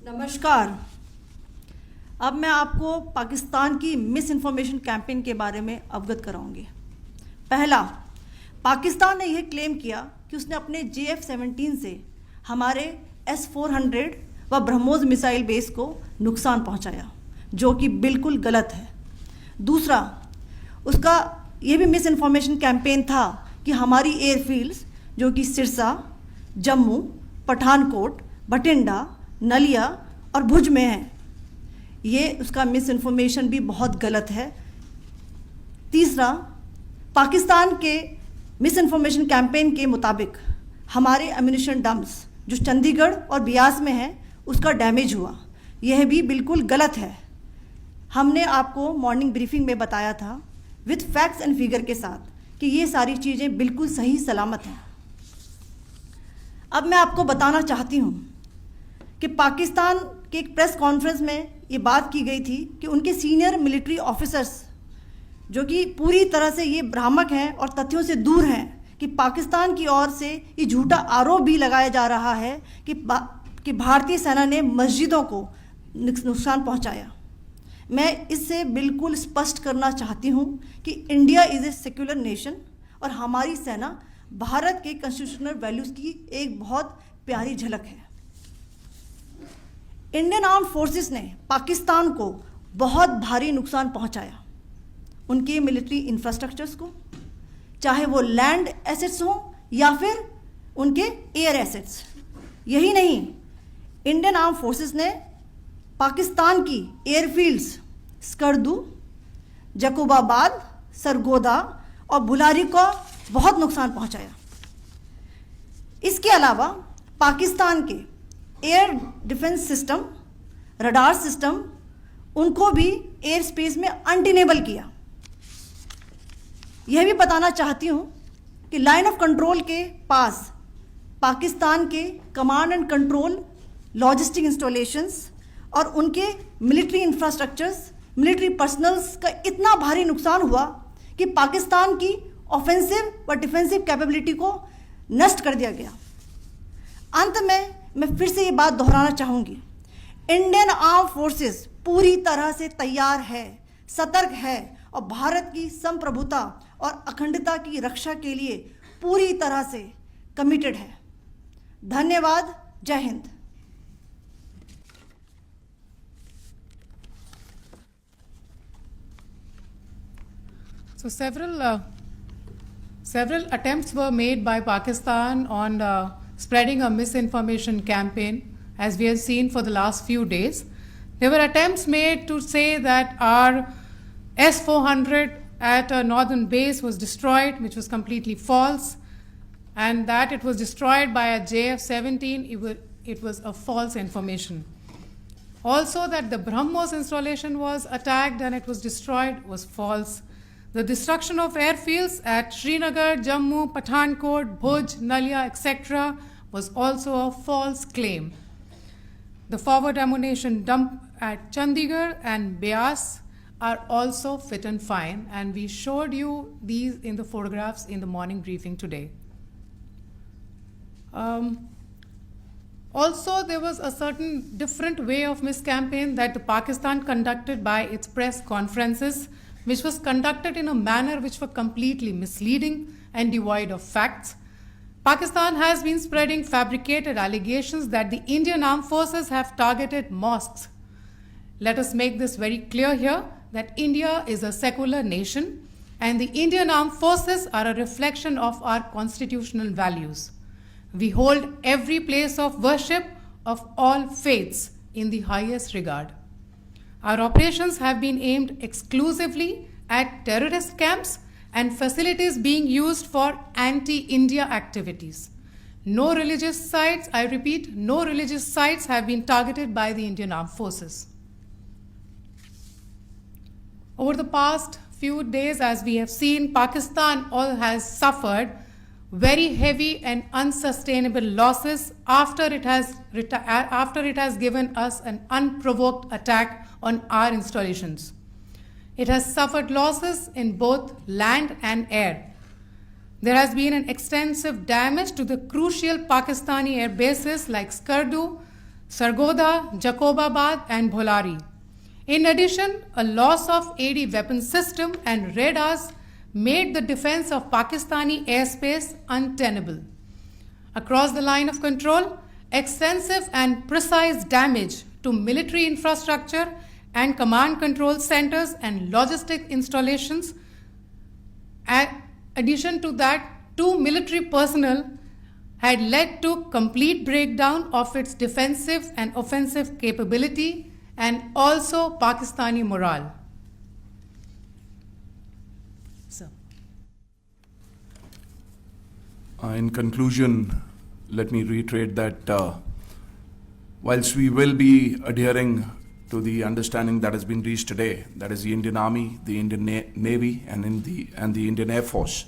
नमस्कार। अब मैं आपको पाकिस्तान की मिस इन्फॉर्मेशन कैंपेन के बारे में अवगत कराऊंगी। पहला, पाकिस्तान ने यह क्लेम किया कि उसने अपने JF-17 से हमारे S-400 व ब्रह्मोस मिसाइल बेस को नुकसान पहुंचाया, जो कि बिल्कुल गलत है। दूसरा, उसका यह भी मिस इन्फॉर्मेशन कैंपेन था कि हमारी एयरफील्ड्स जो कि सिरसा, जम्मू, पठानकोट, बठिंडा, नलिया और भुज में है। ये उसका मिस इन्फॉर्मेशन भी बहुत गलत है। तीसरा, पाकिस्तान के मिस इन्फॉर्मेशन कैंपेन के मुताबिक हमारे एम्यूनिशन डम्प्स जो चंडीगढ़ और बियास में है उसका डैमेज हुआ। यह भी बिल्कुल गलत है। हमने आपको मॉर्निंग ब्रीफिंग में बताया था विथ फैक्ट्स एंड फिगर के साथ कि ये सारी चीज़ें बिल्कुल सही सलामत हैं। अब मैं आपको बताना चाहती हूँ कि पाकिस्तान के एक प्रेस कॉन्फ्रेंस में ये बात की गई थी कि उनके सीनियर मिलिट्री ऑफिसर्स जो कि पूरी तरह से ये भ्रामक हैं और तथ्यों से दूर हैं कि पाकिस्तान की ओर से ये झूठा आरोप भी लगाया जा रहा है कि भारतीय सेना ने मस्जिदों को नुकसान पहुंचाया। मैं इससे बिल्कुल स्पष्ट करना चाहती हूं कि India is a secular nation और हमारी सेना भारत के कॉन्स्टिट्यूशनल वैल्यूज़ की एक बहुत प्यारी झलक है। इंडियन आर्म्ड फोर्सेस ने पाकिस्तान को बहुत भारी नुकसान पहुंचाया, उनके मिलिट्री इंफ्रास्ट्रक्चर्स को, चाहे वो लैंड एसेट्स हों या फिर उनके एयर एसेट्स। यही नहीं, इंडियन आर्म्ड फोर्सेस ने पाकिस्तान की एयरफील्ड्स स्कर्दू, जकोबाबाद, सरगोदा और बुलारी को बहुत नुकसान पहुंचाया। इसके अलावा पाकिस्तान के air defence system, radar system, उनको भी एयर स्पेस में अनटेनेबल किया। यह भी बताना चाहती हूँ कि लाइन ऑफ कंट्रोल के पास पाकिस्तान के command and control logistic installations और उनके मिलिट्री इंफ्रास्ट्रक्चर्स, मिलिट्री पर्सनल्स का इतना भारी नुकसान हुआ कि पाकिस्तान की ऑफेंसिव व डिफेंसिव कैपेबिलिटी को नष्ट कर दिया गया। अंत में मैं फिर से ये बात दोहराना चाहूँगी, इंडियन आर्म फोर्सेस पूरी तरह से तैयार है, सतर्क है और भारत की संप्रभुता और अखंडता की रक्षा के लिए पूरी तरह से कमिटेड है। धन्यवाद। जय Hind. So several attempts were made by Pakistan on spreading a misinformation campaign, as we have seen for the last few days. There were attempts made to say that our S-400 at a northern base was destroyed, which was completely false, and that it was destroyed by a JF-17, it was a false information. Also that the BrahMos installation was attacked and it was destroyed was false. The destruction of airfields at Srinagar, Jammu, Pathankot, Bhuj, Nalia, etc. was also a false claim. The forward ammunition dump at Chandigarh and Beas are also fit and fine, and we showed you these in the photographs in the morning briefing today. Also, there was a certain different way of miscampaign that the Pakistan conducted by its press conferences, which was conducted in a manner which were completely misleading and devoid of facts. Pakistan has been spreading fabricated allegations that the Indian armed forces have targeted mosques. Let us make this very clear here that India is a secular nation and the Indian armed forces are a reflection of our constitutional values. We hold every place of worship of all faiths in the highest regard. Our operations have been aimed exclusively at terrorist camps and facilities being used for anti-India activities. No religious sites, I repeat, no religious sites have been targeted by the Indian Armed Forces. Over the past few days, as we have seen, Pakistan has suffered very heavy and unsustainable losses after it has given us an unprovoked attack on our installations. It has suffered losses in both land and air. There has been an extensive damage to the crucial Pakistani air bases like Skardu, Sargodha, Jacobabad, and Bholari. In addition, a loss of AD weapon system and radars made the defense of Pakistani airspace untenable. Across the line of control, extensive and precise damage to military infrastructure and command control centers and logistic installations. In addition to that, 2 military personnel had led to complete breakdown of its defensive and offensive capability and also Pakistani morale. So. In conclusion, let me reiterate that whilst we will be adhering to the understanding that has been reached today, that is the Indian Army, the Indian Navy, and the Indian Air Force,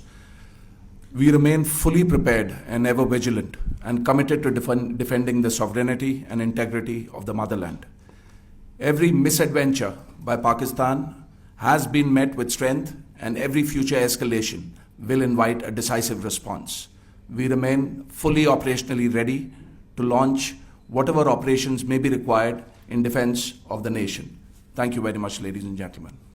we remain fully prepared and ever vigilant and committed to defending the sovereignty and integrity of the motherland. Every misadventure by Pakistan has been met with strength, and every future escalation will invite a decisive response. We remain fully operationally ready to launch whatever operations may be required in defense of the nation. Thank you very much, ladies and gentlemen.